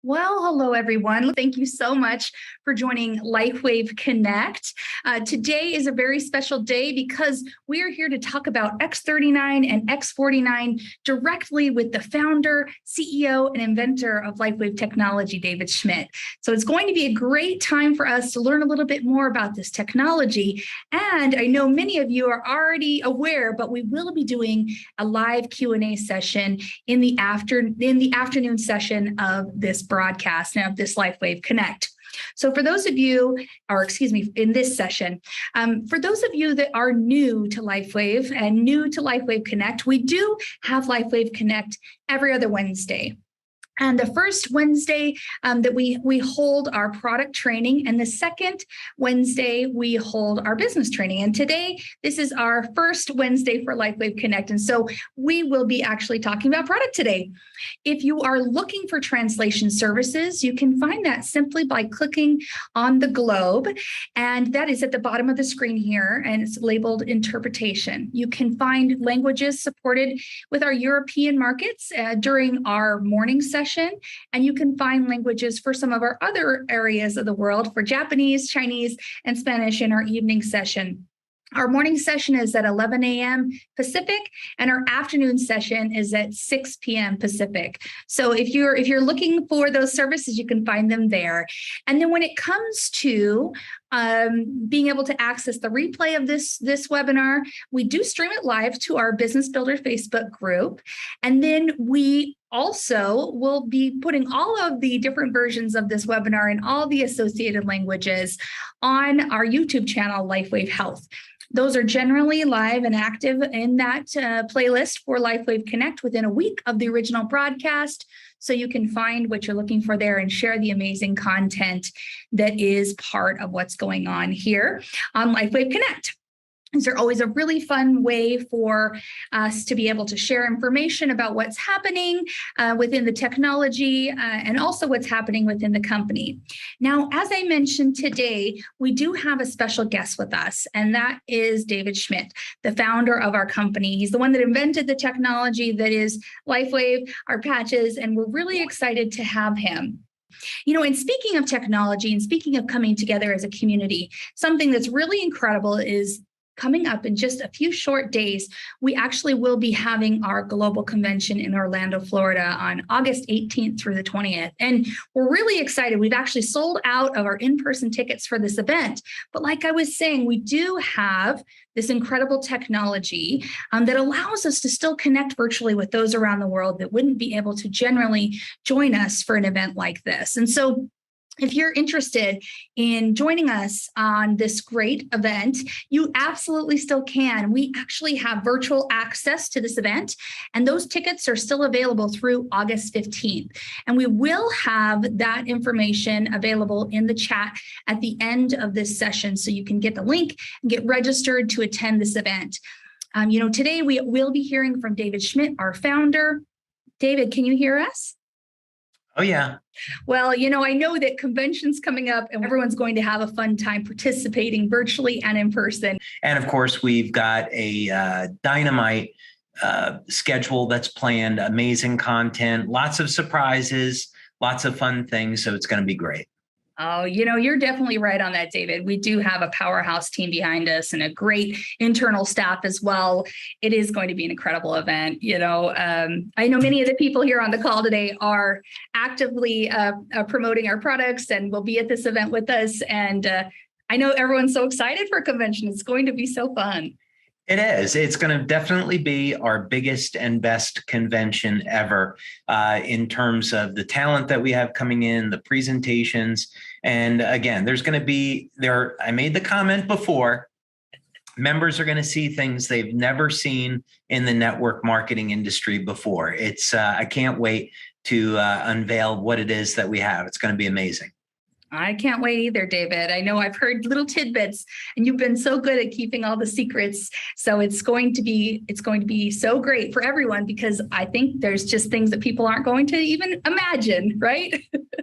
Well, hello, everyone. Thank you so much for joining LifeWave Connect. Today is a very special day because we are here to talk about X39 and X49 directly with the founder, CEO, and inventor of LifeWave technology, David Schmidt. So it's going to be a great time for us to learn a little bit more about this technology. And I know many of you are already aware, but we will be doing a live Q&A session in the afternoon session of this broadcast and of this LifeWave Connect. So for those of you, in this session, for those of you that are new to LifeWave and new to LifeWave Connect, we do have LifeWave Connect every other Wednesday. And the first Wednesday that we hold our product training, and the second Wednesday we hold our business training. And today, this is our first Wednesday for LifeWave Connect. And so we will be actually talking about product today. If you are looking for translation services, you can find that simply by clicking on the globe. And that is at the bottom of the screen here, and it's labeled interpretation. You can find languages supported with our European markets during our morning session. And you can find languages for some of our other areas of the world for Japanese, Chinese, and Spanish in our evening session. Our morning session is at 11 a.m. Pacific, and our afternoon session is at 6 p.m. Pacific. So if you're looking for those services, you can find them there. And then when it comes to being able to access the replay of this webinar, we do stream it live to our Business Builder Facebook group. And then we also will be putting all of the different versions of this webinar and all the associated languages on our YouTube channel, LifeWave Health. Those are generally live and active in that playlist for LifeWave Connect within a week of the original broadcast. So you can find what you're looking for there and share the amazing content that is part of what's going on here on LifeWave Connect. These are always a really fun way for us to be able to share information about what's happening within the technology and also what's happening within the company. Now, as I mentioned today, we do have a special guest with us, and that is David Schmidt, the founder of our company. He's the one that invented the technology that is LifeWave, our patches, and we're really excited to have him. You know, and speaking of technology and speaking of coming together as a community, something that's really incredible is coming up in just a few short days, we actually will be having our global convention in Orlando, Florida on August 18th through the 20th. And we're really excited. We've actually sold out of our in-person tickets for this event. But like I was saying, we do have this incredible technology that allows us to still connect virtually with those around the world that wouldn't be able to generally join us for an event like this. And so if you're interested in joining us on this great event, you absolutely still can. We actually have virtual access to this event, and those tickets are still available through August 15th. And we will have that information available in the chat at the end of this session, so you can get the link and get registered to attend this event. Today we will be hearing from David Schmidt, our founder. David, can you hear us? Oh, yeah. Well, I know that convention's coming up and everyone's going to have a fun time participating virtually and in person. And of course, we've got a dynamite schedule that's planned, amazing content, lots of surprises, lots of fun things. So it's going to be great. Oh, you're definitely right on that, David. We do have a powerhouse team behind us and a great internal staff as well. It is going to be an incredible event. I know many of the people here on the call today are actively promoting our products and will be at this event with us. And I know everyone's so excited for a convention. It's going to be so fun. It is. It's going to definitely be our biggest and best convention ever in terms of the talent that we have coming in, the presentations. And again, there's going to be there. I made the comment before. Members are going to see things they've never seen in the network marketing industry before. It's I can't wait to unveil what it is that we have. It's going to be amazing. I can't wait either, David. I know I've heard little tidbits, and you've been so good at keeping all the secrets. So it's going to be so great for everyone, because I think there's just things that people aren't going to even imagine, right?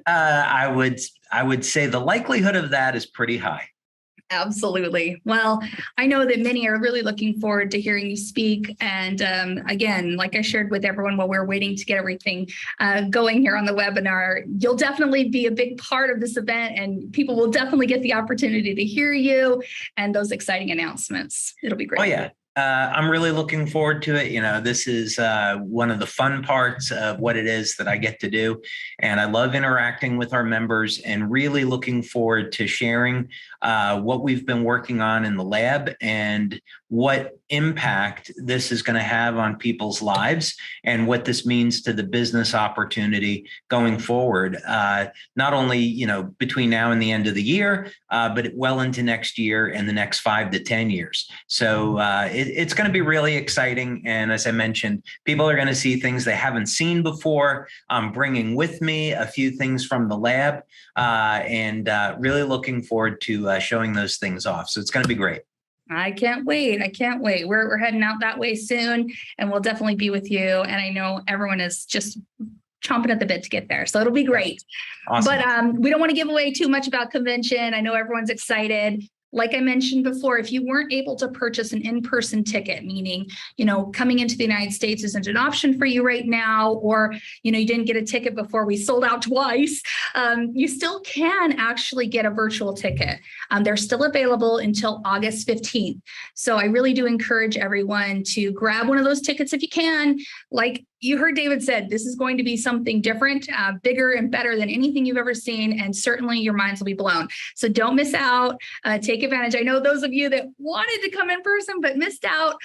I would say the likelihood of that is pretty high. Absolutely. Well, I know that many are really looking forward to hearing you speak. And again, like I shared with everyone while we we're waiting to get everything going here on the webinar, you'll definitely be a big part of this event, and people will definitely get the opportunity to hear you and those exciting announcements. It'll be great. Oh, yeah. I'm really looking forward to it. This is one of the fun parts of what it is that I get to do. And I love interacting with our members and really looking forward to sharing what we've been working on in the lab and what impact this is going to have on people's lives and what this means to the business opportunity going forward. Not only, between now and the end of the year, but well into next year and the next 5 to 10 years. So it's going to be really exciting. And as I mentioned, people are going to see things they haven't seen before. I'm bringing with me a few things from the lab and really looking forward to showing those things off. So it's going to be great. I can't wait. I can't wait. We're heading out that way soon, and we'll definitely be with you. And I know everyone is just chomping at the bit to get there. So it'll be great. Awesome. But we don't want to give away too much about convention. I know everyone's excited. Like I mentioned before, if you weren't able to purchase an in-person ticket, meaning, coming into the United States isn't an option for you right now, or, you didn't get a ticket before we sold out twice, you still can actually get a virtual ticket. They're still available until August 15th. So I really do encourage everyone to grab one of those tickets if you can. Like you heard David said, this is going to be something different, bigger and better than anything you've ever seen. And certainly your minds will be blown. So don't miss out. Take advantage. I know those of you that wanted to come in person but missed out.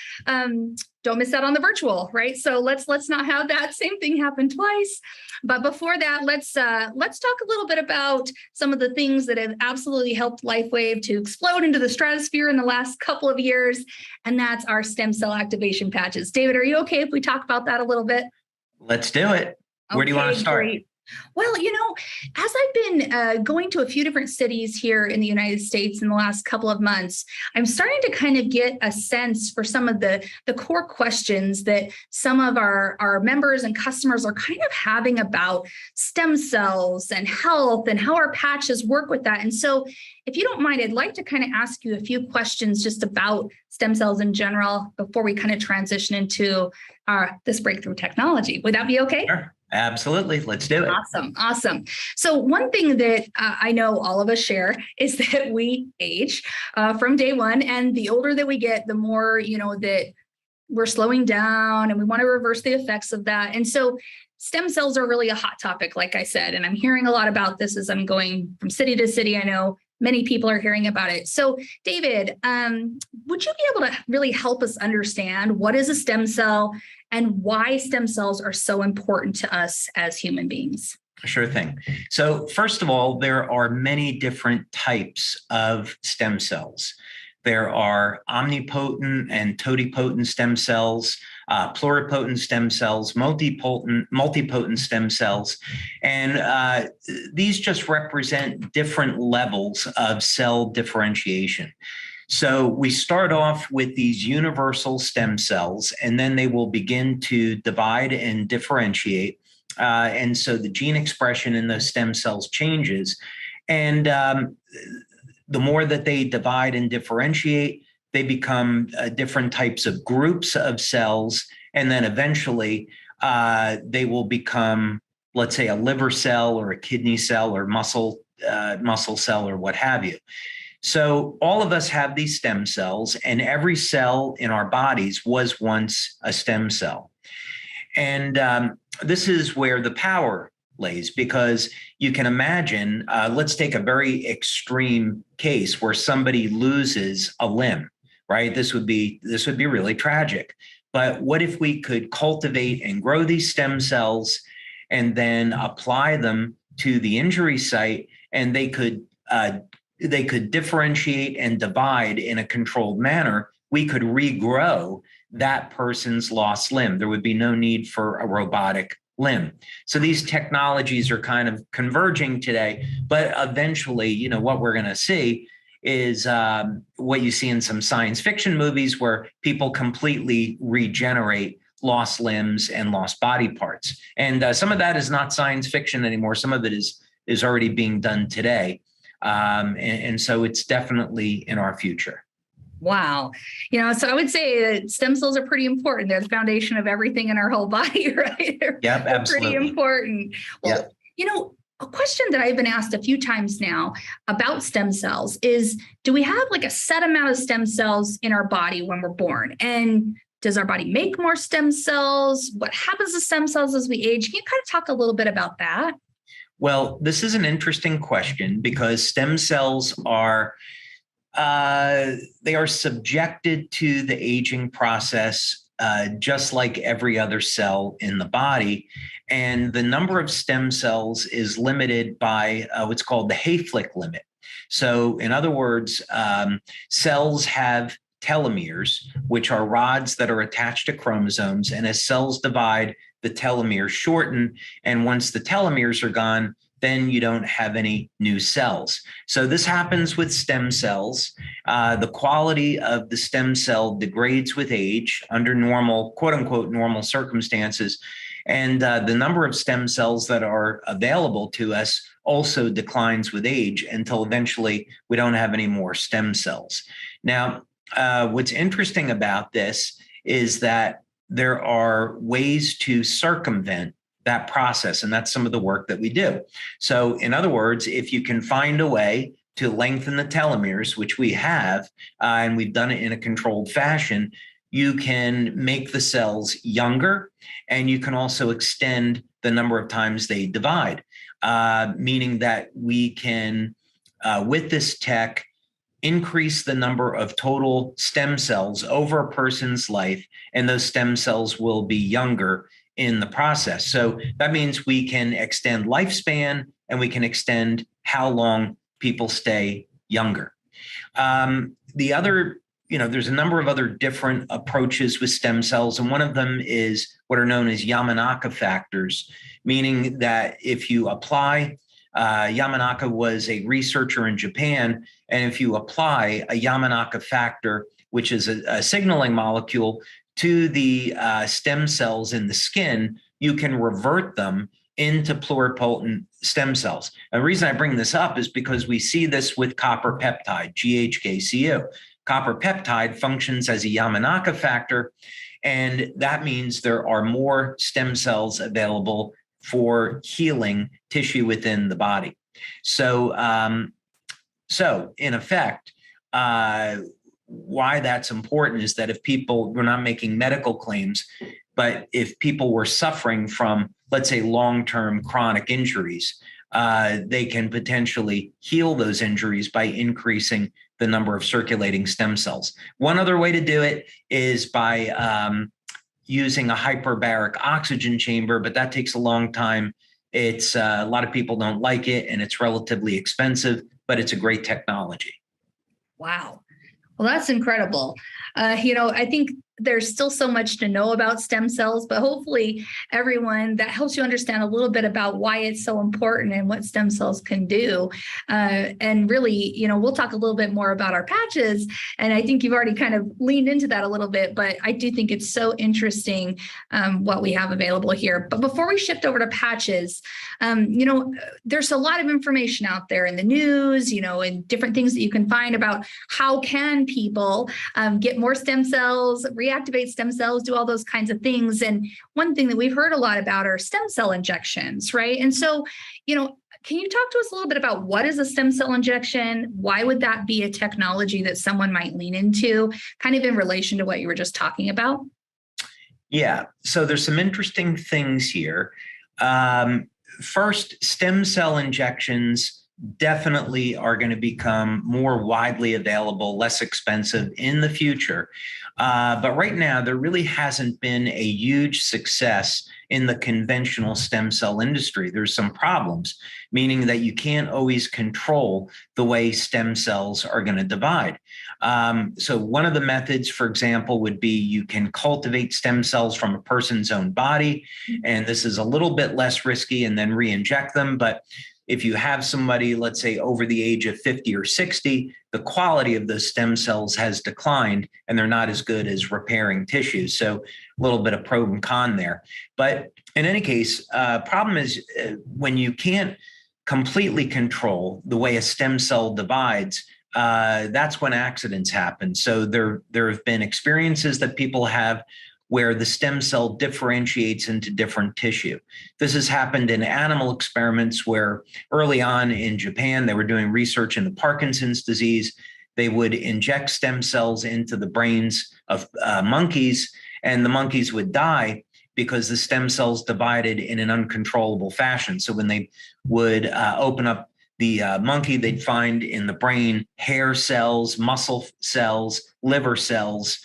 Don't miss out on the virtual, right? So let's not have that same thing happen twice. But before that, let's talk a little bit about some of the things that have absolutely helped LifeWave to explode into the stratosphere in the last couple of years, and that's our stem cell activation patches. David, are you okay if we talk about that a little bit? Let's do it. Where do you want to start? Great. Well, as I've been going to a few different cities here in the United States in the last couple of months, I'm starting to kind of get a sense for some of the core questions that some of our members and customers are kind of having about stem cells and health and how our patches work with that. And so if you don't mind, I'd like to kind of ask you a few questions just about stem cells in general before we kind of transition into this breakthrough technology. Would that be okay? Sure. Absolutely. Let's do it. Awesome. So one thing that I know all of us share is that we age from day one. And the older that we get, the more, that we're slowing down and we want to reverse the effects of that. And so stem cells are really a hot topic, like I said, and I'm hearing a lot about this as I'm going from city to city. I know many people are hearing about it. So David, would you be able to really help us understand what is a stem cell and why stem cells are so important to us as human beings? Sure thing. So first of all, there are many different types of stem cells. There are omnipotent and totipotent stem cells, pluripotent stem cells, multipotent stem cells. And these just represent different levels of cell differentiation. So we start off with these universal stem cells, and then they will begin to divide and differentiate. And so the gene expression in those stem cells changes. And the more that they divide and differentiate, they become different types of groups of cells. And then eventually they will become, let's say, a liver cell or a kidney cell or muscle cell or what have you. So all of us have these stem cells, and every cell in our bodies was once a stem cell. And this is where the power lays, because you can imagine, let's take a very extreme case where somebody loses a limb, right? This would be really tragic. But what if we could cultivate and grow these stem cells and then apply them to the injury site, and they could differentiate and divide in a controlled manner? We could regrow that person's lost limb. There would be no need for a robotic limb. So these technologies are kind of converging today, but eventually, what we're going to see is what you see in some science fiction movies where people completely regenerate lost limbs and lost body parts. And some of that is not science fiction anymore. Some of it is already being done today. And so it's definitely in our future. Wow. So I would say that stem cells are pretty important. They're the foundation of everything in our whole body, right? Yep, They're pretty absolutely. important. Well, Yep. A question that I've been asked a few times now about stem cells is, do we have like a set amount of stem cells in our body when we're born? And does our body make more stem cells? What happens to stem cells as we age? Can you kind of talk a little bit about that? Well, this is an interesting question because stem cells are they are subjected to the aging process just like every other cell in the body. And the number of stem cells is limited by what's called the Hayflick limit. So in other words, cells have telomeres, which are rods that are attached to chromosomes. And as cells divide, the telomeres shorten. And once the telomeres are gone, then you don't have any new cells. So this happens with stem cells. The quality of the stem cell degrades with age under normal, quote unquote, normal circumstances. And the number of stem cells that are available to us also declines with age until eventually we don't have any more stem cells. Now, what's interesting about this is that there are ways to circumvent that process, and that's some of the work that we do. So in other words, if you can find a way to lengthen the telomeres, which we have, and we've done it in a controlled fashion, you can make the cells younger, and you can also extend the number of times they divide, meaning that we can, with this tech, increase the number of total stem cells over a person's life, and those stem cells will be younger in the process. So that means we can extend lifespan and we can extend how long people stay younger. The other, there's a number of other different approaches with stem cells, and one of them is what are known as Yamanaka factors, meaning that if you apply, Yamanaka was a researcher in Japan, and if you apply a Yamanaka factor, which is a signaling molecule, to the stem cells in the skin, you can revert them into pluripotent stem cells. And the reason I bring this up is because we see this with copper peptide, GHKCU. Copper peptide functions as a Yamanaka factor, and that means there are more stem cells available for healing tissue within the body. So, in effect, why that's important is that if people, we're not making medical claims, but if people were suffering from, let's say, long-term chronic injuries, they can potentially heal those injuries by increasing the number of circulating stem cells. One other way to do it is by using a hyperbaric oxygen chamber, but that takes a long time. It's a lot of people don't like it, and it's relatively expensive, but it's a great technology. Wow. Well, that's incredible. I think there's still so much to know about stem cells, but hopefully everyone, that helps you understand a little bit about why it's so important and what stem cells can do. And really, we'll talk a little bit more about our patches. And I think you've already kind of leaned into that a little bit, but I do think it's so interesting what we have available here. But before we shift over to patches, there's a lot of information out there in the news, and different things that you can find about how can people get more stem cells, reactivate stem cells, do all those kinds of things. And one thing that we've heard a lot about are stem cell injections, right? And so, can you talk to us a little bit about what is a stem cell injection? Why would that be a technology that someone might lean into, kind of in relation to what you were just talking about? Yeah, so there's some interesting things here. First, stem cell injections definitely are going to become more widely available, less expensive in the future. But right now, there really hasn't been a huge success in the conventional stem cell industry. There's some problems, meaning that you can't always control the way stem cells are going to divide. So one of the methods, for example, would be you can cultivate stem cells from a person's own body, and this is a little bit less risky, and then re-inject them. But if you have somebody, let's say, over the age of 50 or 60, the quality of those stem cells has declined and they're not as good as repairing tissues. So a little bit of pro and con there. But in any case, problem is when you can't completely control the way a stem cell divides, that's when accidents happen. So there have been experiences that people have where the stem cell differentiates into different tissue. This has happened in animal experiments where early on in Japan, they were doing research into Parkinson's disease. They would inject stem cells into the brains of monkeys, and the monkeys would die because the stem cells divided in an uncontrollable fashion. So when they would open up the monkey, they'd find in the brain hair cells, muscle cells, liver cells.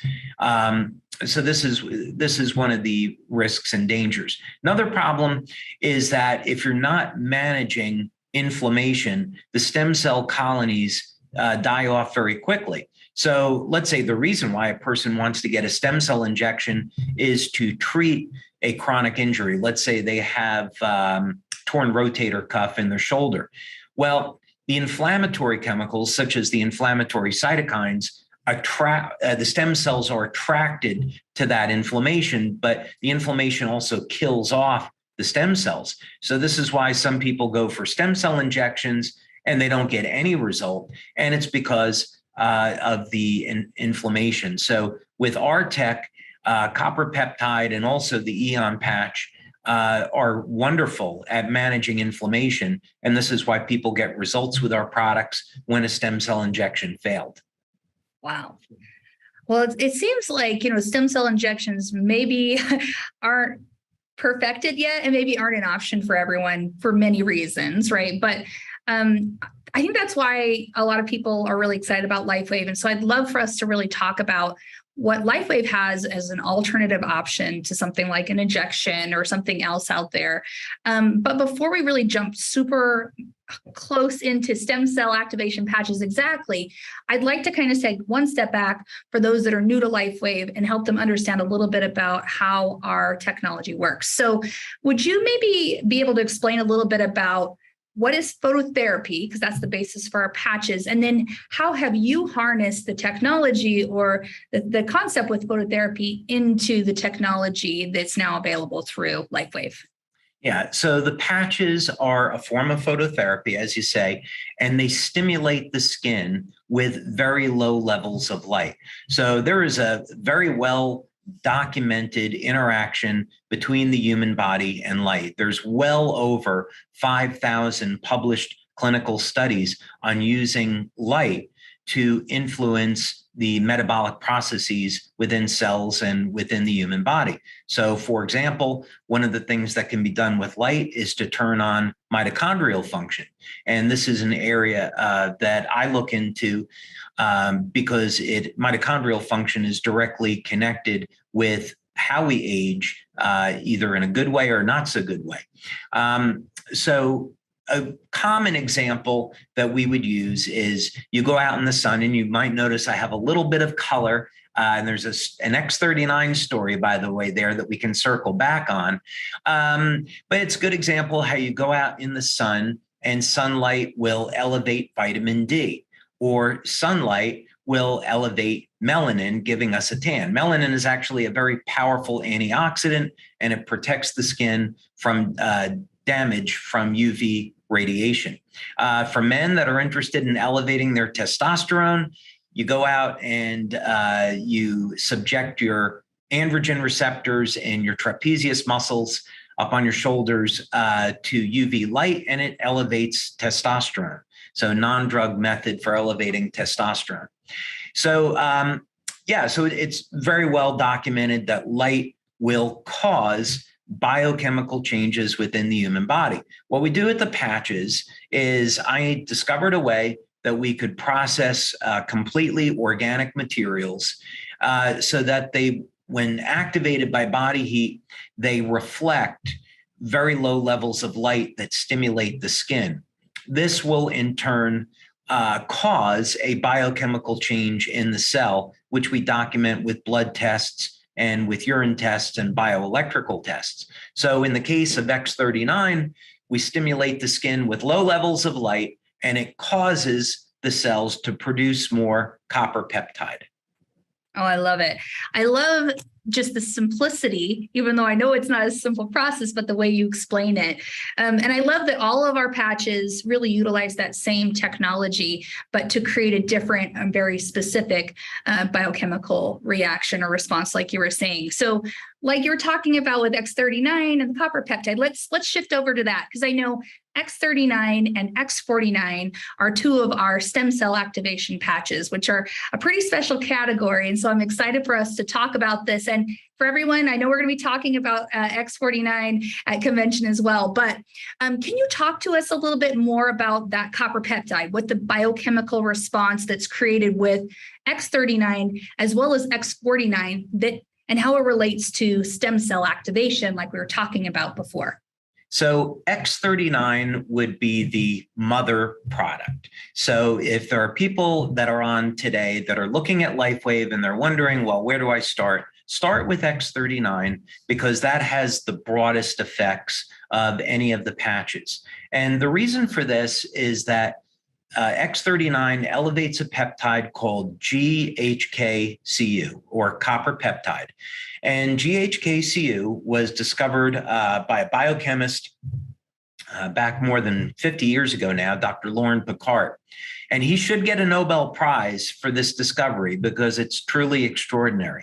So this is one of the risks and dangers. Another problem is that if you're not managing inflammation, the stem cell colonies die off very quickly. So let's say the reason why a person wants to get a stem cell injection is to treat a chronic injury. Let's say they have torn rotator cuff in their shoulder. Well, the inflammatory chemicals, such as the inflammatory cytokines, the stem cells are attracted to that inflammation, but the inflammation also kills off the stem cells. So this is why some people go for stem cell injections and they don't get any result. And it's because of the inflammation. So with our tech, copper peptide and also the Eon patch are wonderful at managing inflammation. And this is why people get results with our products when a stem cell injection failed. Wow. Well, it seems like, stem cell injections maybe aren't perfected yet and maybe aren't an option for everyone for many reasons, right? But I think that's why a lot of people are really excited about LifeWave. And so I'd love for us to really talk about what LifeWave has as an alternative option to something like an injection or something else out there. But before we really jump super close into stem cell activation patches exactly, I'd like to kind of take one step back for those that are new to LifeWave and help them understand a little bit about how our technology works. So would you maybe be able to explain a little bit about what is phototherapy, because that's the basis for our patches, and then how have you harnessed the technology or the concept with phototherapy into the technology that's now available through LifeWave? Yeah, so the patches are a form of phototherapy, as you say, and they stimulate the skin with very low levels of light. So there is a very well documented interaction between the human body and light. There's well over 5,000 published clinical studies on using light to influence the metabolic processes within cells and within the human body. So, for example, one of the things that can be done with light is to turn on mitochondrial function. And this is an area that I look into because mitochondrial function is directly connected with how we age, either in a good way or not so good way. So a common example that we would use is you go out in the sun, and you might notice I have a little bit of color. And there's an X39 story, by the way, there that we can circle back on. But it's a good example how you go out in the sun and sunlight will elevate vitamin D, or sunlight will elevate melanin, giving us a tan. Melanin is actually a very powerful antioxidant, and it protects the skin from damage from UV radiation. For men that are interested in elevating their testosterone, you go out and you subject your androgen receptors and your trapezius muscles up on your shoulders to UV light, and it elevates testosterone. So non-drug method for elevating testosterone. So so it's very well documented that light will cause biochemical changes within the human body. What we do with the patches is I discovered a way that we could process completely organic materials so that they, when activated by body heat, they reflect very low levels of light that stimulate the skin. This will in turn cause a biochemical change in the cell, which we document with blood tests and with urine tests and bioelectrical tests. So in the case of X39, we stimulate the skin with low levels of light, and it causes the cells to produce more copper peptide. Oh, I love it. I love just the simplicity, even though I know it's not a simple process, but the way you explain it. And I love that all of our patches really utilize that same technology, but to create a different and very specific biochemical reaction or response, like you were saying. So like you were talking about with X39 and the copper peptide, let's shift over to that, because I know X39 and X49 are two of our stem cell activation patches, which are a pretty special category. And so I'm excited for us to talk about this. And for everyone, I know we're going to be talking about X49 at convention as well, but can you talk to us a little bit more about that copper peptide, what the biochemical response that's created with X39 as well as X49 and how it relates to stem cell activation like we were talking about before? So X39 would be the mother product. So if there are people that are on today that are looking at LifeWave and they're wondering, well, where do I start? Start with X39 because that has the broadest effects of any of the patches. And the reason for this is that X39 elevates a peptide called GHKCU, or copper peptide. And GHKCU was discovered by a biochemist back more than 50 years ago now, Dr. Laurent Picard. And he should get a Nobel Prize for this discovery because it's truly extraordinary.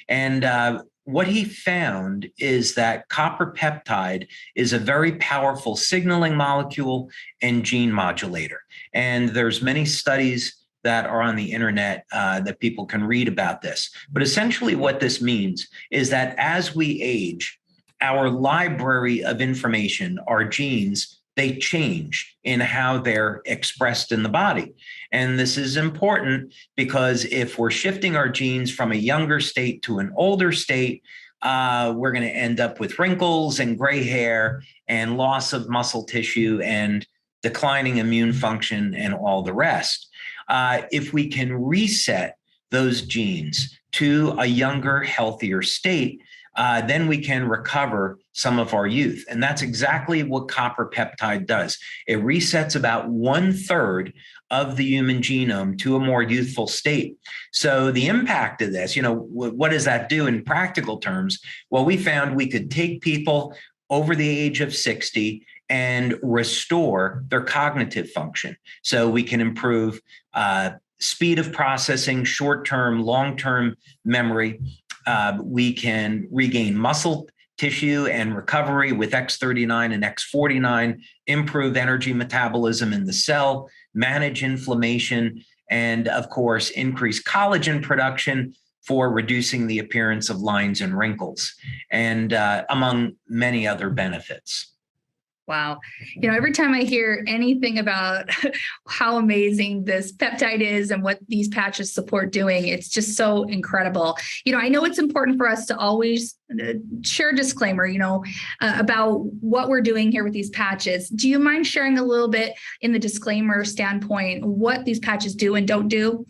And what he found is that copper peptide is a very powerful signaling molecule and gene modulator. And there's many studies that are on the internet that people can read about this. But essentially what this means is that as we age, our library of information, our genes, they change in how they're expressed in the body. And this is important because if we're shifting our genes from a younger state to an older state, we're going to end up with wrinkles and gray hair and loss of muscle tissue and declining immune function and all the rest. If we can reset those genes to a younger, healthier state, then we can recover some of our youth. And that's exactly what copper peptide does. It resets about 1/3 of the human genome to a more youthful state. So the impact of this, what does that do in practical terms? Well, we found we could take people over the age of 60 and restore their cognitive function. So we can improve speed of processing, short-term, long-term memory. We can regain muscle tissue and recovery with X39 and X49, improve energy metabolism in the cell, manage inflammation, and of course, increase collagen production for reducing the appearance of lines and wrinkles, and among many other benefits. Wow. Every time I hear anything about how amazing this peptide is and what these patches support doing, it's just so incredible. I know it's important for us to always share a disclaimer, about what we're doing here with these patches. Do you mind sharing a little bit in the disclaimer standpoint, what these patches do and don't do?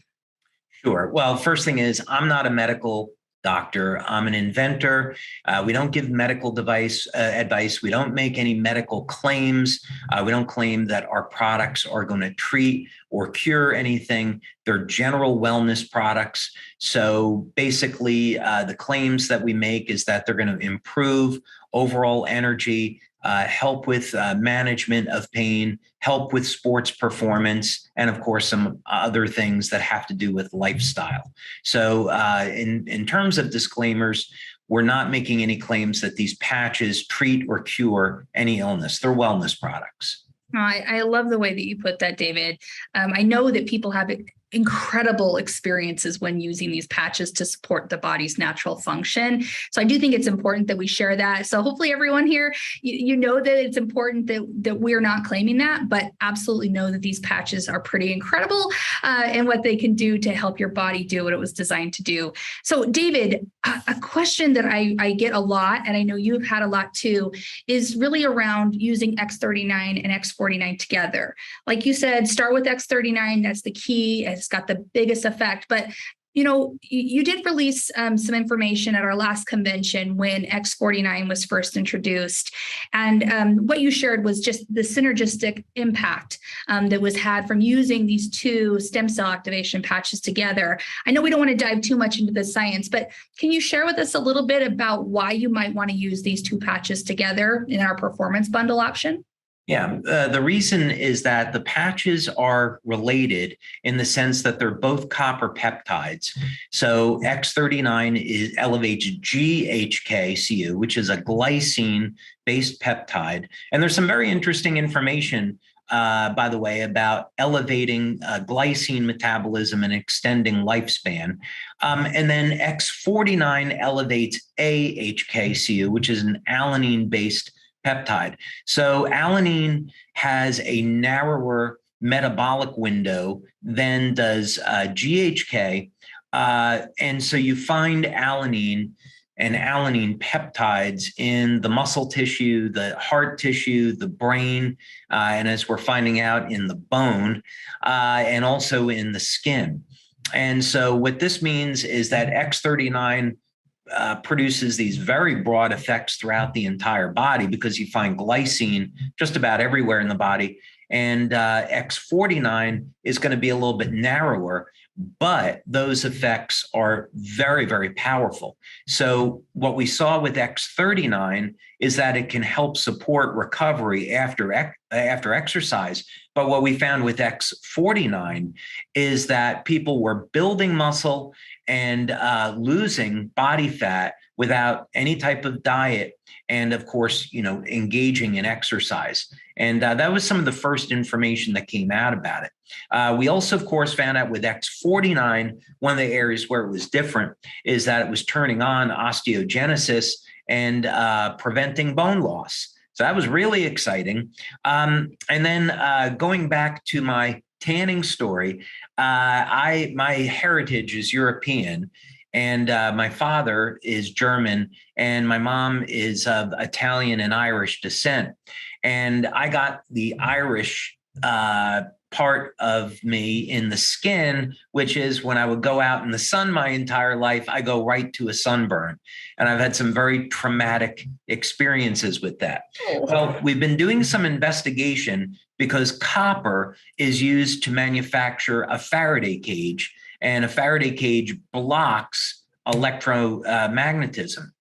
Sure. Well, first thing is I'm not a medical doctor. I'm an inventor. We don't give medical device advice. We don't make any medical claims. We don't claim that our products are going to treat or cure anything. They're general wellness products. So basically, the claims that we make is that they're going to improve overall energy, help with management of pain, help with sports performance, and of course, some other things that have to do with lifestyle. So in terms of disclaimers, we're not making any claims that these patches treat or cure any illness. They're wellness products. I love the way that you put that, David. I know that people have incredible experiences when using these patches to support the body's natural function. So I do think it's important that we share that. So hopefully everyone here, you know that it's important that we're not claiming that, but absolutely know that these patches are pretty incredible and what they can do to help your body do what it was designed to do. So David, a question that I get a lot, and I know you've had a lot too, is really around using X39 and X49 together. Like you said, start with X39, that's the key. It's got the biggest effect, but You did release some information at our last convention when X49 was first introduced. And what you shared was just the synergistic impact that was had from using these two stem cell activation patches together. I know we don't want to dive too much into the science, but can you share with us a little bit about why you might want to use these two patches together in our performance bundle option? Yeah, the reason is that the patches are related in the sense that they're both copper peptides. So X39 elevates GHK-Cu, which is a glycine-based peptide. And there's some very interesting information, by the way, about elevating glycine metabolism and extending lifespan. And then X49 elevates AHK-Cu, which is an alanine-based peptide. So alanine has a narrower metabolic window than does GHK. And so you find alanine and alanine peptides in the muscle tissue, the heart tissue, the brain, and as we're finding out, in the bone, and also in the skin. And so what this means is that X39 produces these very broad effects throughout the entire body because you find glycine just about everywhere in the body. And X49 is going to be a little bit narrower, but those effects are very, very powerful. So what we saw with X39 is that it can help support recovery after exercise. But what we found with X49 is that people were building muscle and losing body fat without any type of diet, and of course, engaging in exercise. And that was some of the first information that came out about it. We also, of course, found out with X49, one of the areas where it was different is that it was turning on osteogenesis and preventing bone loss. So that was really exciting. And then going back to my tanning story, my heritage is European, and my father is German, and my mom is of Italian and Irish descent. And I got the Irish part of me in the skin, which is when I would go out in the sun my entire life, I go right to a sunburn. And I've had some very traumatic experiences with that. Well, we've been doing some investigation because copper is used to manufacture a Faraday cage, and a Faraday cage blocks electromagnetism.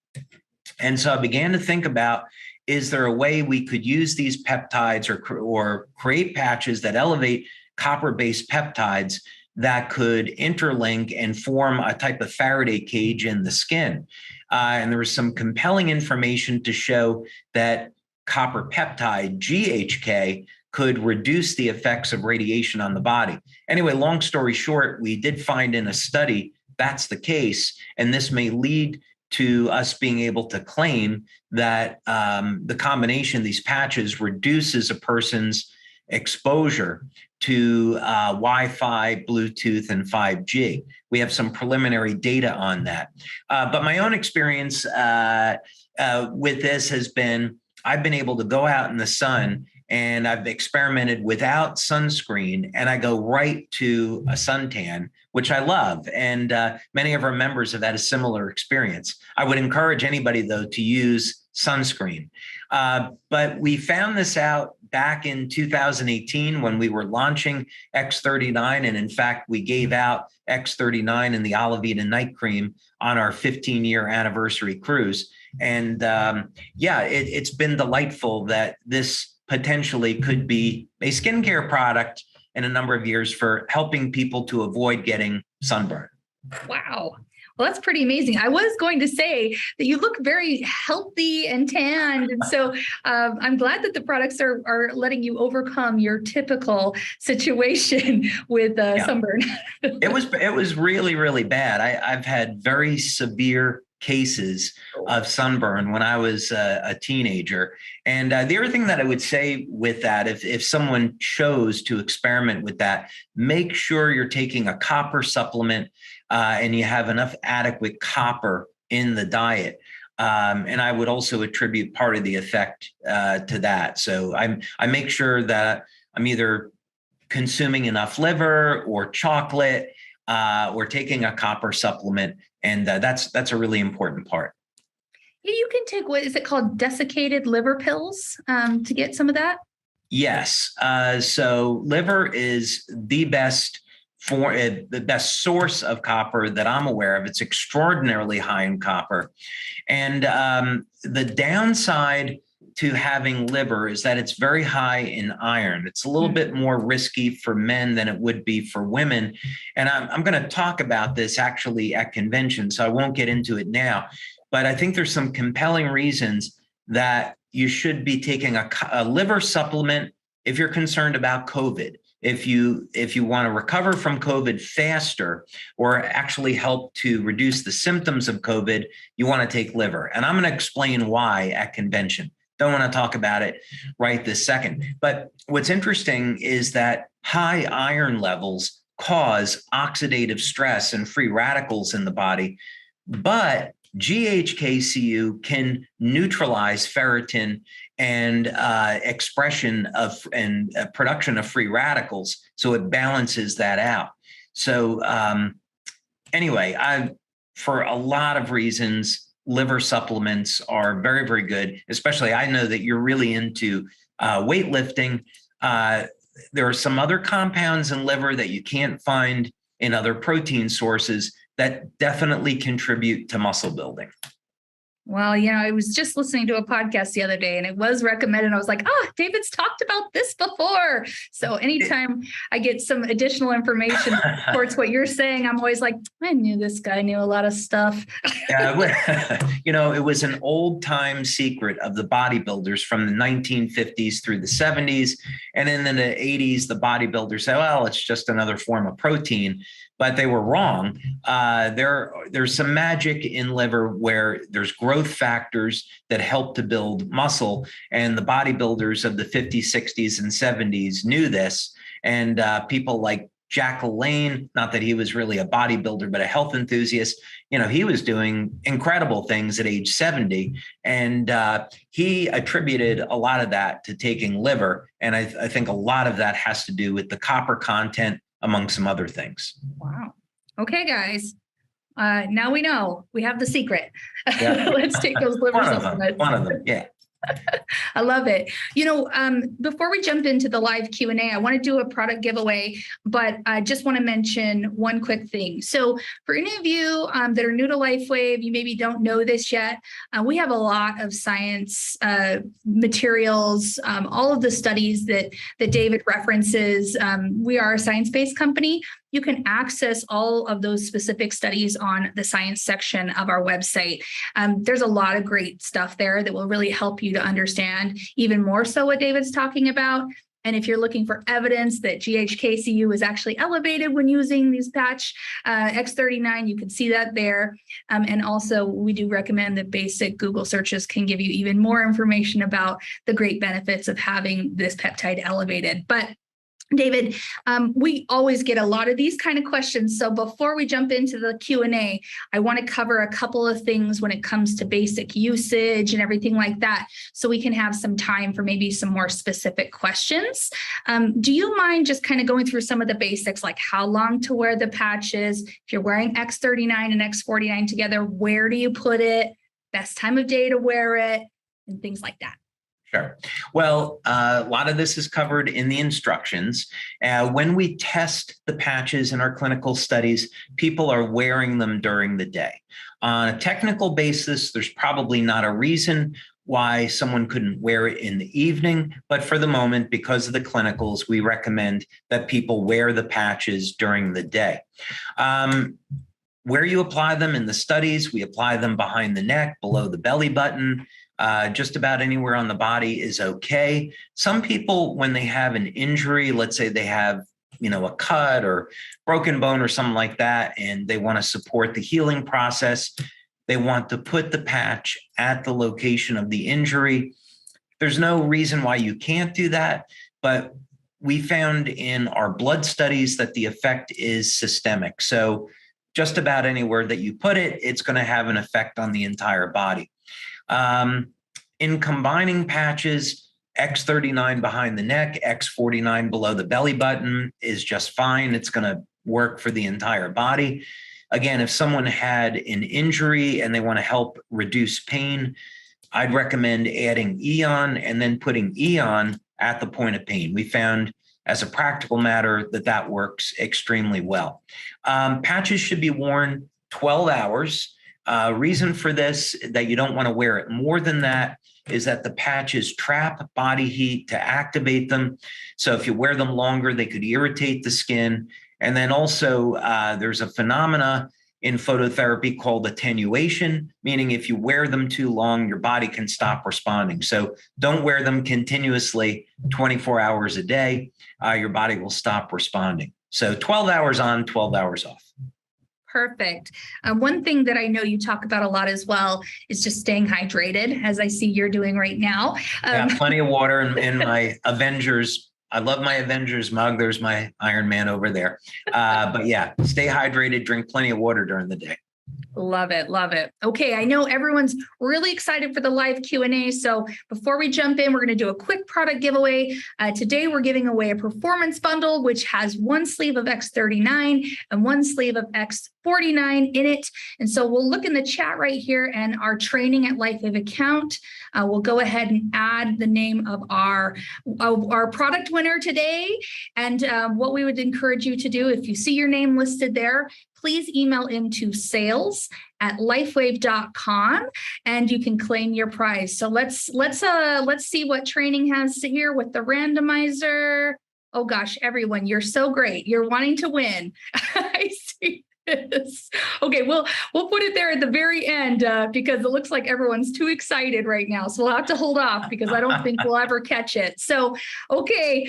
And so I began to think about, is there a way we could use these peptides or create patches that elevate copper-based peptides that could interlink and form a type of Faraday cage in the skin? And there was some compelling information to show that copper peptide, GHK, could reduce the effects of radiation on the body. Anyway, long story short, we did find in a study that's the case, and this may lead to us being able to claim that the combination of these patches reduces a person's exposure to Wi-Fi, Bluetooth, and 5G. We have some preliminary data on that. But my own experience with this has been, I've been able to go out in the sun, and I've experimented without sunscreen, and I go right to a suntan, which I love. And many of our members have had a similar experience. I would encourage anybody, though, to use sunscreen. But we found this out back in 2018 when we were launching X39. And in fact, we gave out X39 and the Oliveta night cream on our 15-year anniversary cruise. And it's been delightful that this potentially could be a skincare product in a number of years for helping people to avoid getting sunburn. Wow. Well, that's pretty amazing. I was going to say that you look very healthy and tanned. And so I'm glad that the products are letting you overcome your typical situation with sunburn. It was really, really bad. I've had very severe cases of sunburn when I was a teenager. And the other thing that I would say with that, if someone chose to experiment with that, make sure you're taking a copper supplement and you have enough adequate copper in the diet. And I would also attribute part of the effect to that. So I make sure that I'm either consuming enough liver or chocolate or taking a copper supplement. And that's a really important part. Yeah, you can take, what is it called? Desiccated liver pills to get some of that? Yes. So liver is the best the best source of copper that I'm aware of. It's extraordinarily high in copper. And the downside to having liver is that it's very high in iron. It's a little bit more risky for men than it would be for women. And I'm going to talk about this actually at convention, so I won't get into it now. But I think there's some compelling reasons that you should be taking a liver supplement if you're concerned about COVID. If you want to recover from COVID faster or actually help to reduce the symptoms of COVID, you want to take liver. And I'm going to explain why at convention. Don't want to talk about it right this second. But what's interesting is that high iron levels cause oxidative stress and free radicals in the body. But GHKCU can neutralize ferritin and expression of and production of free radicals, so it balances that out. So anyway, for a lot of reasons, liver supplements are very, very good. Especially, I know that you're really into weightlifting. There are some other compounds in liver that you can't find in other protein sources that definitely contribute to muscle building. Well, I was just listening to a podcast the other day and it was recommended. I was like, David's talked about this before. So anytime I get some additional information towards what you're saying, I'm always like, I knew this guy knew a lot of stuff. It was an old time secret of the bodybuilders from the 1950s through the 70s. And then in the 80s, the bodybuilders said, well, it's just another form of protein. But they were wrong. There's some magic in liver where there's growth factors that help to build muscle. And the bodybuilders of the 50s, 60s, and 70s knew this. And people like Jack LaLanne, not that he was really a bodybuilder, but a health enthusiast, he was doing incredible things at age 70. And he attributed a lot of that to taking liver. And I think a lot of that has to do with the copper content, among some other things. Wow. Okay, guys. Now we know we have the secret. Yeah. Let's take those liver supplements. One of them. Yeah. I love it. Before we jump into the live Q&A, I want to do a product giveaway, but I just want to mention one quick thing. So for any of you that are new to LifeWave, you maybe don't know this yet, we have a lot of science materials, all of the studies that David references. We are a science-based company. You can access all of those specific studies on the science section of our website. There's a lot of great stuff there that will really help you to understand even more so what David's talking about. And if you're looking for evidence that GHKCU is actually elevated when using these patch X39, you can see that there. And also, we do recommend that basic Google searches can give you even more information about the great benefits of having this peptide elevated. But David, we always get a lot of these kind of questions. So before we jump into the Q&A, I want to cover a couple of things when it comes to basic usage and everything like that, so we can have some time for maybe some more specific questions. Do you mind just kind of going through some of the basics, like how long to wear the patches? If you're wearing X39 and X49 together, where do you put it? Best time of day to wear it, and things like that. Sure. Well, a lot of this is covered in the instructions. When we test the patches in our clinical studies, people are wearing them during the day. On a technical basis, there's probably not a reason why someone couldn't wear it in the evening, but for the moment, because of the clinicals, we recommend that people wear the patches during the day. Where you apply them in the studies, we apply them behind the neck, below the belly button. Just about anywhere on the body is okay. Some people, when they have an injury, let's say they have, a cut or broken bone or something like that, and they want to support the healing process, they want to put the patch at the location of the injury. There's no reason why you can't do that, but we found in our blood studies that the effect is systemic. So just about anywhere that you put it, it's going to have an effect on the entire body. In combining patches, X39 behind the neck, X49 below the belly button is just fine. It's going to work for the entire body. Again, if someone had an injury and they want to help reduce pain, I'd recommend adding Eon and then putting Eon at the point of pain. We found as a practical matter that works extremely well. Patches should be worn 12 hours. Reason for this, that you don't want to wear it more than that, is that the patches trap body heat to activate them. So if you wear them longer, they could irritate the skin. And then also there's a phenomena in phototherapy called attenuation, meaning if you wear them too long, your body can stop responding. So don't wear them continuously 24 hours a day. Your body will stop responding. So 12 hours on, 12 hours off. Perfect. One thing that I know you talk about a lot as well is just staying hydrated, as I see you're doing right now. Yeah, plenty of water in my Avengers. I love my Avengers mug. There's my Iron Man over there. But yeah, stay hydrated, drink plenty of water during the day. Love it. Love it. Okay. I know everyone's really excited for the live Q&A. So before we jump in, we're going to do a quick product giveaway. Today, we're giving away a performance bundle, which has one sleeve of X39 and one sleeve of X49 in it. And so we'll look in the chat right here and our training at LifeWave account. We'll go ahead and add the name of our product winner today. And what we would encourage you to do, if you see your name listed there, please email into sales@lifewave.com and you can claim your prize. So let's see what training has here with the randomizer. Oh gosh, everyone, you're so great. You're wanting to win. I see this. Okay, we'll put it there at the very end because it looks like everyone's too excited right now. So we'll have to hold off because I don't think we'll ever catch it. So, okay,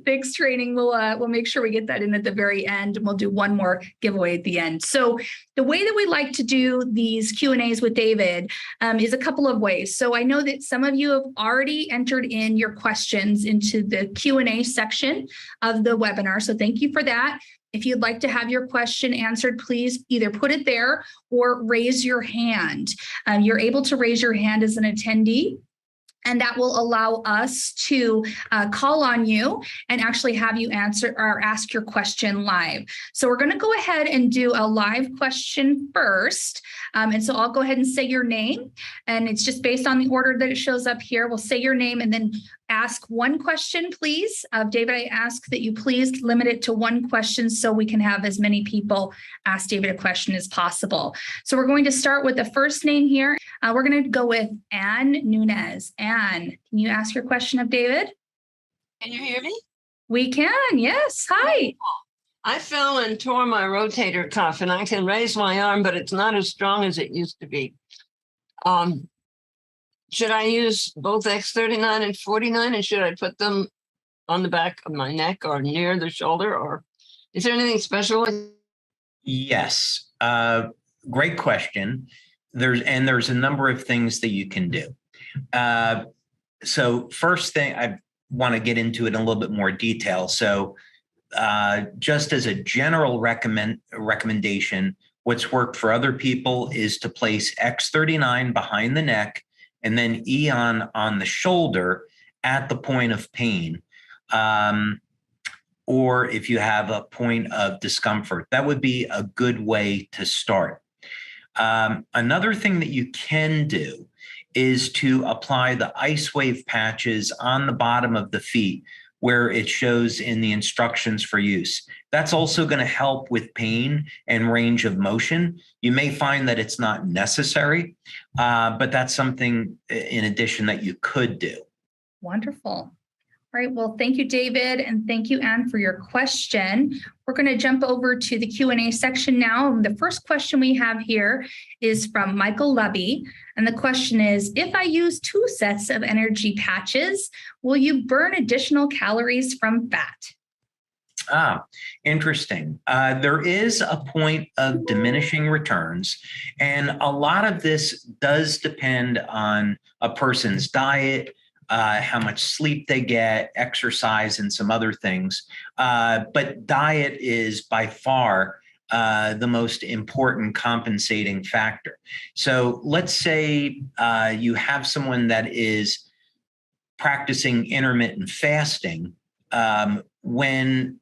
thanks training. We'll make sure we get that in at the very end, and we'll do one more giveaway at the end. So the way that we like to do these Q&As with David is a couple of ways. So I know that some of you have already entered in your questions into the Q&A section of the webinar. So thank you for that. If you'd like to have your question answered, please either put it there or raise your hand. You're able to raise your hand as an attendee, and that will allow us to call on you and actually have you answer or ask your question live. So we're going to go ahead and do a live question first. And so I'll go ahead and say your name, and it's just based on the order that it shows up here. We'll say your name and then ask one question, please. David, I ask that you please limit it to one question so we can have as many people ask David a question as possible. So we're going to start with the first name here. We're going to go with Ann Nunez. Ann, can you ask your question of David? Can you hear me? We can, yes. Hi. I fell and tore my rotator cuff, and I can raise my arm, but it's not as strong as it used to be. Should I use both X39 and 49, and should I put them on the back of my neck or near the shoulder, or is there anything special? Yes. Great question. There's a number of things that you can do. So first thing, I want to get into it in a little bit more detail. So just as a general recommendation, what's worked for other people is to place X39 behind the neck and then Eon on the shoulder at the point of pain. Or if you have a point of discomfort, that would be a good way to start. Another thing that you can do is to apply the LifeWave patches on the bottom of the feet where it shows in the instructions for use. That's also going to help with pain and range of motion. You may find that it's not necessary, but that's something in addition that you could do. Wonderful. All right. Well, thank you, David. And thank you, Anne, for your question. We're going to jump over to the Q&A section now. And the first question we have here is from Michael Lubby. And the question is, if I use 2 sets of energy patches, will you burn additional calories from fat? Interesting. There is a point of diminishing returns, and a lot of this does depend on a person's diet, how much sleep they get, exercise, and some other things. But diet is by far the most important compensating factor. So let's say you have someone that is practicing intermittent fasting. When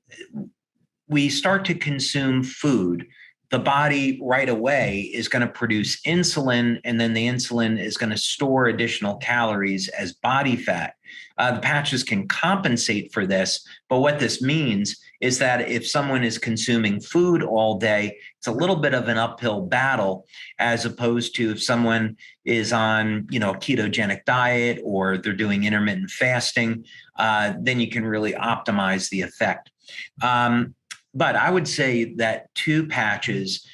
we start to consume food, the body right away is going to produce insulin, and then the insulin is going to store additional calories as body fat. The patches can compensate for this, but what this means is that if someone is consuming food all day, it's a little bit of an uphill battle, as opposed to if someone is on, a ketogenic diet or they're doing intermittent fasting, then you can really optimize the effect. But I would say that 2 patches,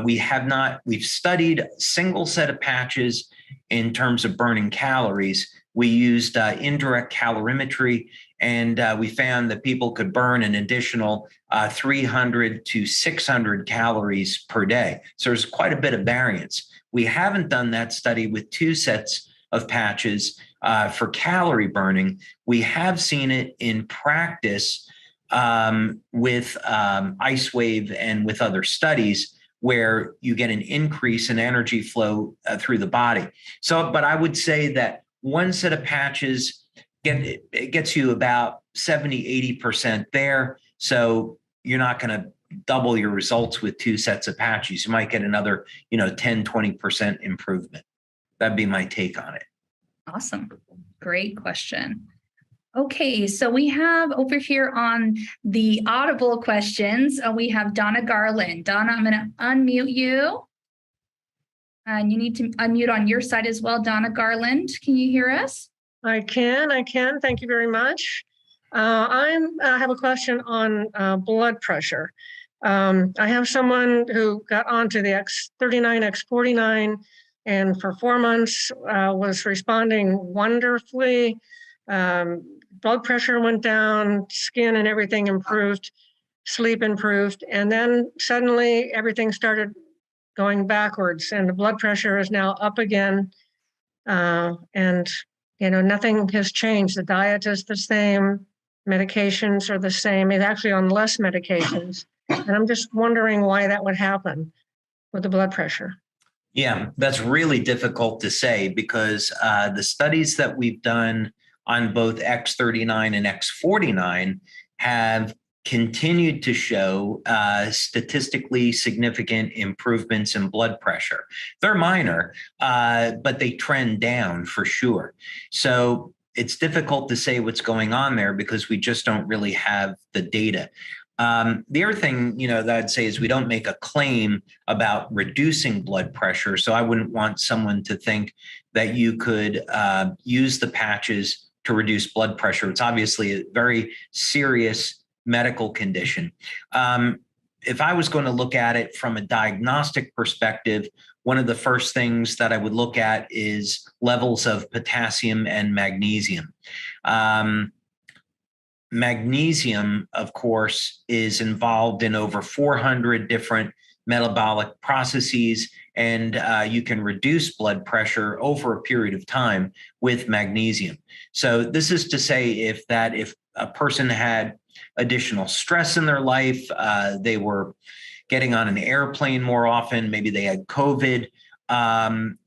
we've studied a single set of patches in terms of burning calories. We used indirect calorimetry, and we found that people could burn an additional 300 to 600 calories per day. So there's quite a bit of variance. We haven't done that study with 2 sets of patches for calorie burning. We have seen it in practice with LifeWave and with other studies where you get an increase in energy flow through the body. So, but I would say that 1 set of patches it gets you about 70, 80% there. So you're not going to double your results with 2 sets of patches. You might get another, 10, 20% improvement. That'd be my take on it. Awesome. Great question. Okay, so we have over here on the audible questions, we have Donna Garland. Donna, I'm going to unmute you. And you need to unmute on your side as well, Donna Garland. Can you hear us? I can. Thank you very much. I have a question on blood pressure. I have someone who got onto the X39, X49, and for 4 months was responding wonderfully. Blood pressure went down, skin and everything improved, sleep improved, and then suddenly everything started going backwards, and the blood pressure is now up again. And nothing has changed. The diet is the same, medications are the same. He's actually on less medications, and I'm just wondering why that would happen with the blood pressure. Yeah, that's really difficult to say because the studies that we've done on both X39 and X49 have continued to show statistically significant improvements in blood pressure. They're minor, but they trend down for sure. So it's difficult to say what's going on there because we just don't really have the data. The other thing, that I'd say is we don't make a claim about reducing blood pressure. So I wouldn't want someone to think that you could use the patches to reduce blood pressure. It's obviously a very serious medical condition. If I was going to look at it from a diagnostic perspective, one of the first things that I would look at is levels of potassium and magnesium. Magnesium, of course, is involved in over 400 different metabolic processes, and you can reduce blood pressure over a period of time with magnesium. So this is to say if a person had additional stress in their life, they were getting on an airplane more often, maybe they had COVID,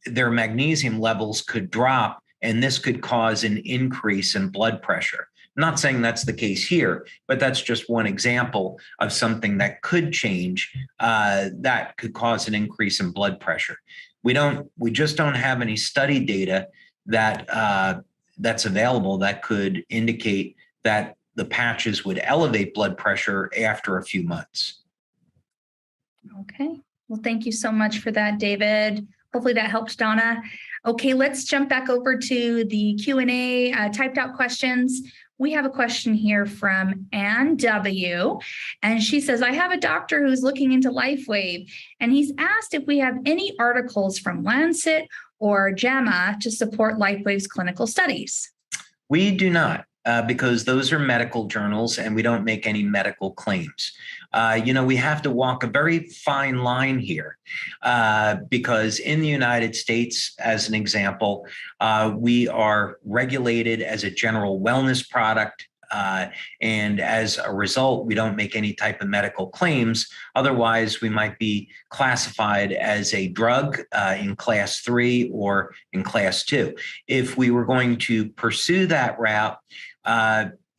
their magnesium levels could drop, and this could cause an increase in blood pressure. I'm not saying that's the case here, but that's just one example of something that could change, that could cause an increase in blood pressure. We just don't have any study data that's available that could indicate that the patches would elevate blood pressure after a few months. Okay. Well, thank you so much for that, David. Hopefully that helps, Donna. Okay, let's jump back over to the Q&A typed out questions. We have a question here from Ann W. And she says, I have a doctor who's looking into LifeWave, and he's asked if we have any articles from Lancet or JAMA to support LifeWave's clinical studies. We do not. Because those are medical journals and we don't make any medical claims. We have to walk a very fine line here because in the United States, as an example, we are regulated as a general wellness product. And as a result, we don't make any type of medical claims. Otherwise, we might be classified as a drug in class 3 or in class 2. If we were going to pursue that route,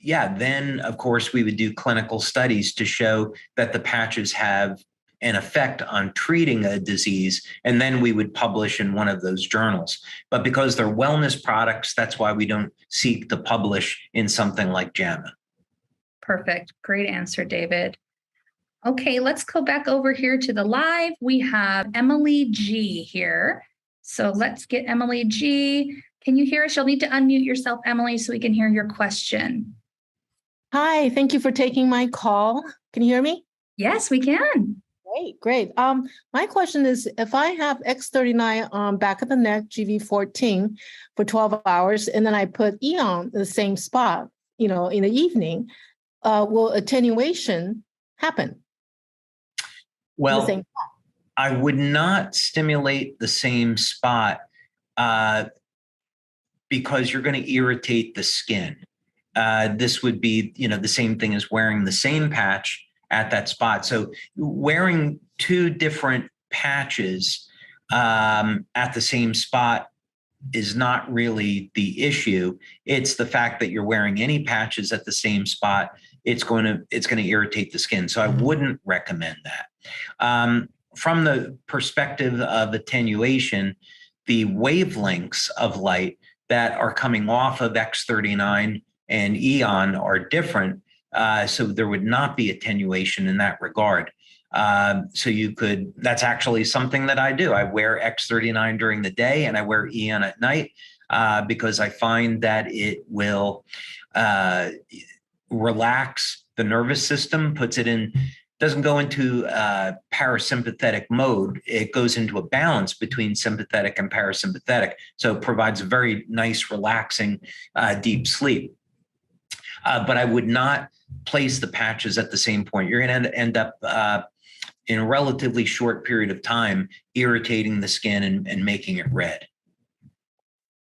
yeah, then of course we would do clinical studies to show that the patches have an effect on treating a disease, and then we would publish in one of those journals. But because they're wellness products, that's why we don't seek to publish in something like JAMA. Perfect. Great answer, David. Okay, let's go back over here to the live. We have Emily G here. So let's get Emily G. Can you hear us? You'll need to unmute yourself, Emily, so we can hear your question. Hi, thank you for taking my call. Can you hear me? Yes, we can. Great. My question is, if I have X39 on back of the neck, GV14 for 12 hours, and then I put Eon in the same spot, in the evening, will attenuation happen? Well, I would not stimulate the same spot because you're going to irritate the skin. This would be, the same thing as wearing the same patch at that spot. So wearing two different patches at the same spot is not really the issue. It's the fact that you're wearing any patches at the same spot. It's going to irritate the skin. So I wouldn't recommend that. From the perspective of attenuation, the wavelengths of light that are coming off of X39 and Eon are different. So there would not be attenuation in that regard. That's actually something that I do. I wear X39 during the day and I wear Eon at night because I find that it will relax the nervous system, doesn't go into parasympathetic mode. It goes into a balance between sympathetic and parasympathetic. So it provides a very nice, relaxing, deep sleep. But I would not place the patches at the same point. You're going to end up in a relatively short period of time irritating the skin and making it red.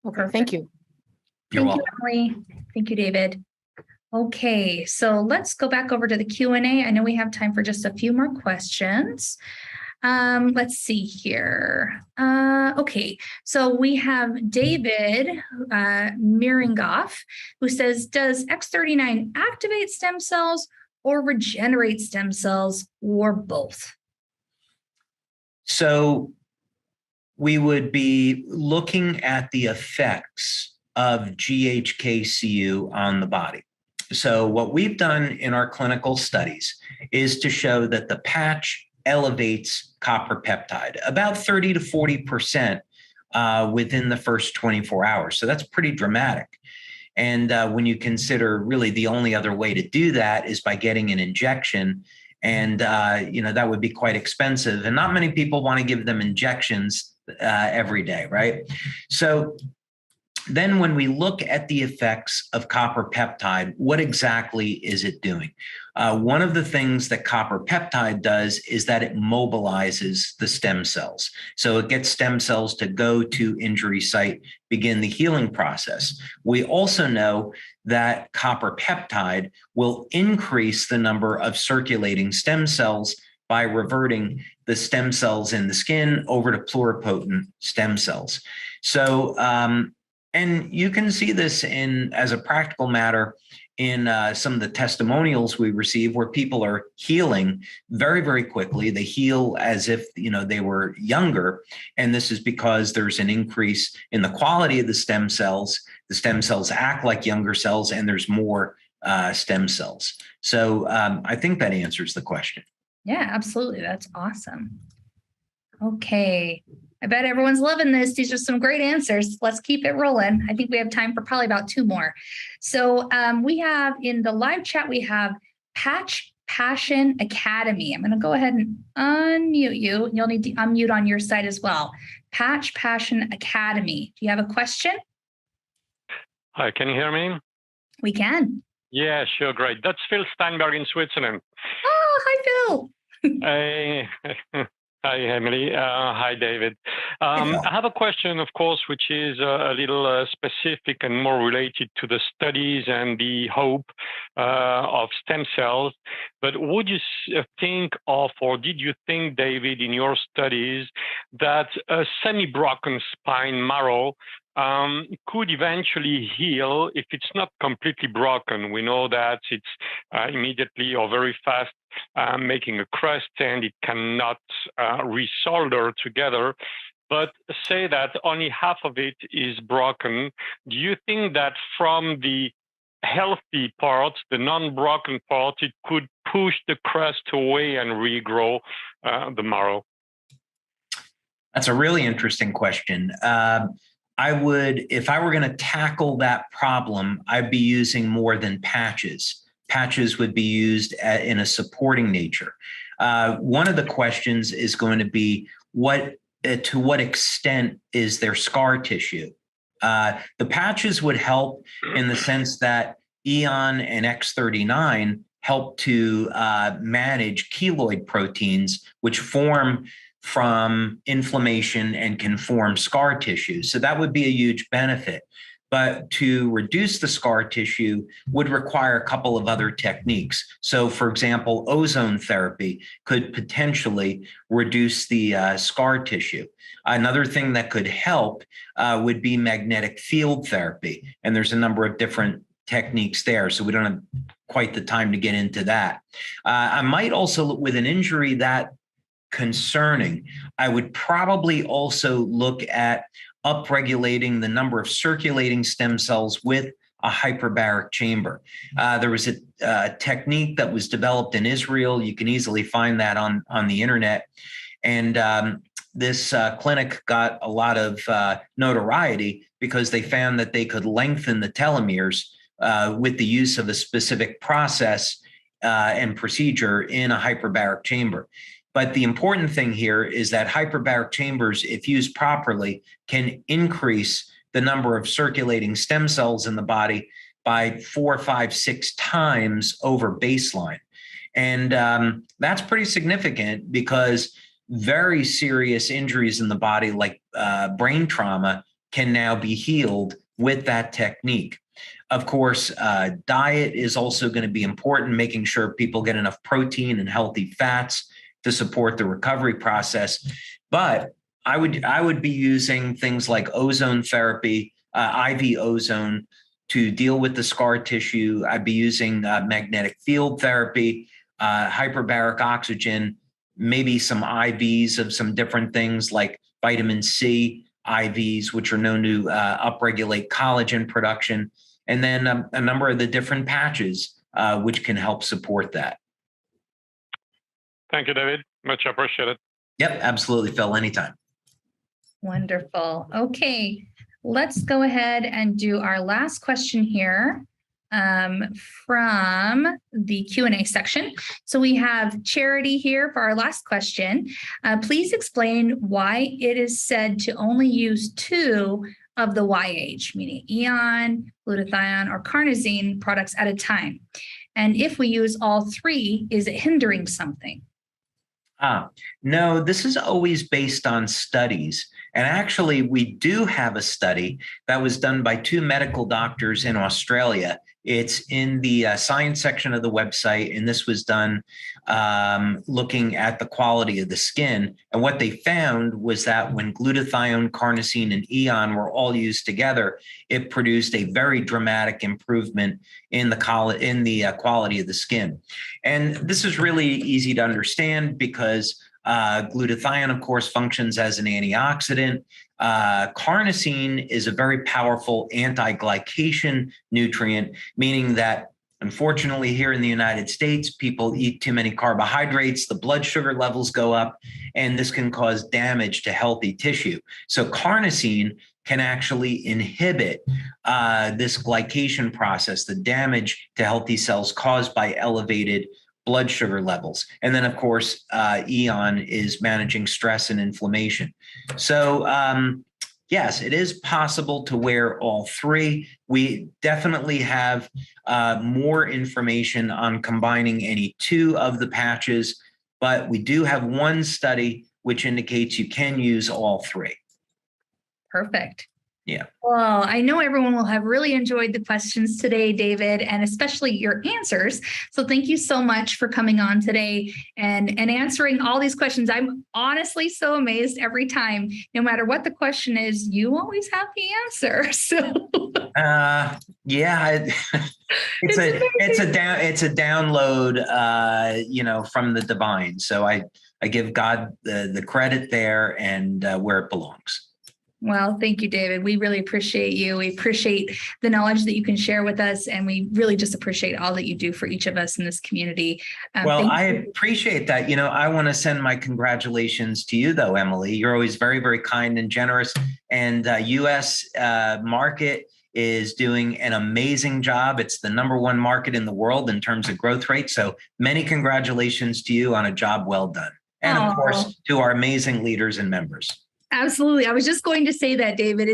Okay, thank you. You're welcome. Thank you, Emily. Thank you, David. Okay, so let's go back over to the Q&A. I know we have time for just a few more questions. Let's see here. Okay, so we have David Miringoff, who says, does X39 activate stem cells or regenerate stem cells or both? So we would be looking at the effects of GHKCU on the body. So what we've done in our clinical studies is to show that the patch elevates copper peptide about 30 to 40% within the first 24 hours. So that's pretty dramatic. And when you consider really the only other way to do that is by getting an injection, and that would be quite expensive. And not many people want to give them injections every day, right? So then when we look at the effects of copper peptide, what exactly is it doing? One of the things that copper peptide does is that it mobilizes the stem cells. So it gets stem cells to go to injury site, begin the healing process. We also know that copper peptide will increase the number of circulating stem cells by reverting the stem cells in the skin over to pluripotent stem cells. So, and you can see this as a practical matter in some of the testimonials we receive where people are healing very, very quickly. They heal as if, they were younger. And this is because there's an increase in the quality of the stem cells. The stem cells act like younger cells and there's more stem cells. So I think that answers the question. Yeah, absolutely. That's awesome. Okay. I bet everyone's loving this. These are some great answers. Let's keep it rolling. I think we have time for probably about two more. So we have in the live chat, we have Patch Passion Academy. I'm going to go ahead and unmute you. You'll need to unmute on your side as well. Patch Passion Academy. Do you have a question? Hi, can you hear me? We can. Yeah, sure. Great. That's Phil Steinberg in Switzerland. Oh, hi, Phil. Hey. Hi, Emily. Hi, David. I have a question, of course, which is a little specific and more related to the studies and the hope of stem cells. But would you think of, or did you think, David, in your studies, that a semi-broken spine marrow could eventually heal if it's not completely broken. We know that it's immediately or very fast making a crust and it cannot resolder together. But say that only half of it is broken. Do you think that from the healthy part, the non-broken part, it could push the crust away and regrow the marrow? That's a really interesting question. I would, if I were going to tackle that problem, I'd be using more than patches. Patches would be used in a supporting nature. One of the questions is going to be to what extent is there scar tissue? The patches would help in the sense that EON and X39 help to manage keloid proteins, which form from inflammation and can form scar tissue. So that would be a huge benefit. But to reduce the scar tissue would require a couple of other techniques. So, for example, ozone therapy could potentially reduce the scar tissue. Another thing that could help would be magnetic field therapy. And there's a number of different techniques there. So we don't have quite the time to get into that. I might also, with an injury that concerning, I would probably also look at upregulating the number of circulating stem cells with a hyperbaric chamber. There was a technique that was developed in Israel. You can easily find that on the internet. And this clinic got a lot of notoriety because they found that they could lengthen the telomeres with the use of a specific process and procedure in a hyperbaric chamber. But the important thing here is that hyperbaric chambers, if used properly, can increase the number of circulating stem cells in the body by 4, 5, 6 times over baseline. And that's pretty significant because very serious injuries in the body, like brain trauma, can now be healed with that technique. Of course, diet is also going to be important, making sure people get enough protein and healthy fats to support the recovery process. But I would be using things like ozone therapy, IV ozone to deal with the scar tissue. I'd be using magnetic field therapy, hyperbaric oxygen, maybe some IVs of some different things like vitamin C IVs, which are known to upregulate collagen production, and then a number of the different patches, which can help support that. Thank you, David. Much appreciated. Yep, absolutely, Phil. Anytime. Wonderful. Okay, let's go ahead and do our last question here from the Q&A section. So we have Charity here for our last question. Please explain why it is said to only use 2 of the YH, meaning EON, glutathione, or carnosine products at a time. And if we use all 3, is it hindering something? No, this is always based on studies. And actually, we do have a study that was done by 2 medical doctors in Australia. It's in the science section of the website, and this was done looking at the quality of the skin. And what they found was that when glutathione, carnosine, and EON were all used together, it produced a very dramatic improvement in the quality of the skin. And this is really easy to understand because glutathione, of course, functions as an antioxidant. Carnosine is a very powerful anti-glycation nutrient, meaning that unfortunately here in the United States, people eat too many carbohydrates, the blood sugar levels go up, and this can cause damage to healthy tissue. So carnosine can actually inhibit this glycation process, the damage to healthy cells caused by elevated blood sugar levels. And then, of course, EON is managing stress and inflammation. So, yes, it is possible to wear all 3. We definitely have more information on combining any 2 of the patches, but we do have one study which indicates you can use all 3. Perfect. Yeah. Well, I know everyone will have really enjoyed the questions today, David, and especially your answers. So thank you so much for coming on today and answering all these questions. I'm honestly so amazed every time, no matter what the question is, you always have the answer. So yeah, it's a download, from the divine. So I give God the credit there and where it belongs. Well, thank you, David. We really appreciate you. We appreciate the knowledge that you can share with us, and we really just appreciate all that you do for each of us in this community. Well, I appreciate that. I want to send my congratulations to you, though, Emily. You're always very, very kind and generous, and U.S. market is doing an amazing job. It's the #1 market in the world in terms of growth rate. So many congratulations to you on a job well done. And of course, to our amazing leaders and members. Absolutely. I was just going to say that, David.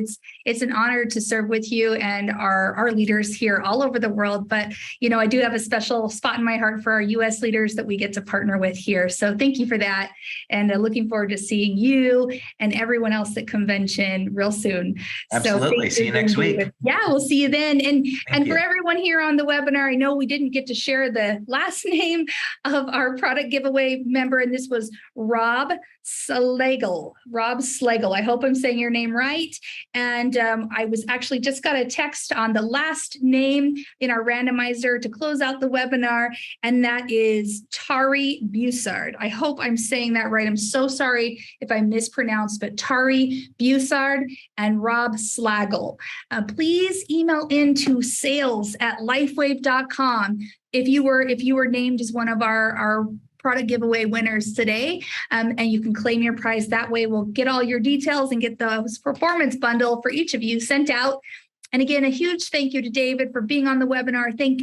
It's an honor to serve with you and our leaders here all over the world. But, I do have a special spot in my heart for our U.S. leaders that we get to partner with here. So thank you for that. And looking forward to seeing you and everyone else at convention real soon. Absolutely. So see you next week. David. Yeah, we'll see you then. And for everyone here on the webinar, I know we didn't get to share the last name of our product giveaway member, and this was Rob Slagle. I hope I'm saying your name right. And I was actually just got a text on the last name in our randomizer to close out the webinar, and that is Tari Bussard. I hope I'm saying that right. I'm so sorry if I mispronounced, but Tari Bussard and Rob Slagle. Please email into sales@lifewave.com if you were named as one of our product giveaway winners today, and you can claim your prize that way. We'll get all your details and get the performance bundle for each of you sent out. And again, a huge thank you to David for being on the webinar. Thank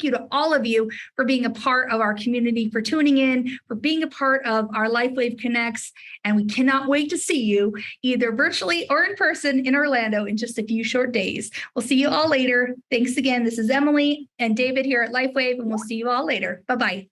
you to all of you for being a part of our community, for tuning in, for being a part of our LifeWave Connects. And we cannot wait to see you either virtually or in person in Orlando in just a few short days. We'll see you all later. Thanks again. This is Emily and David here at LifeWave, and we'll see you all later. Bye-bye.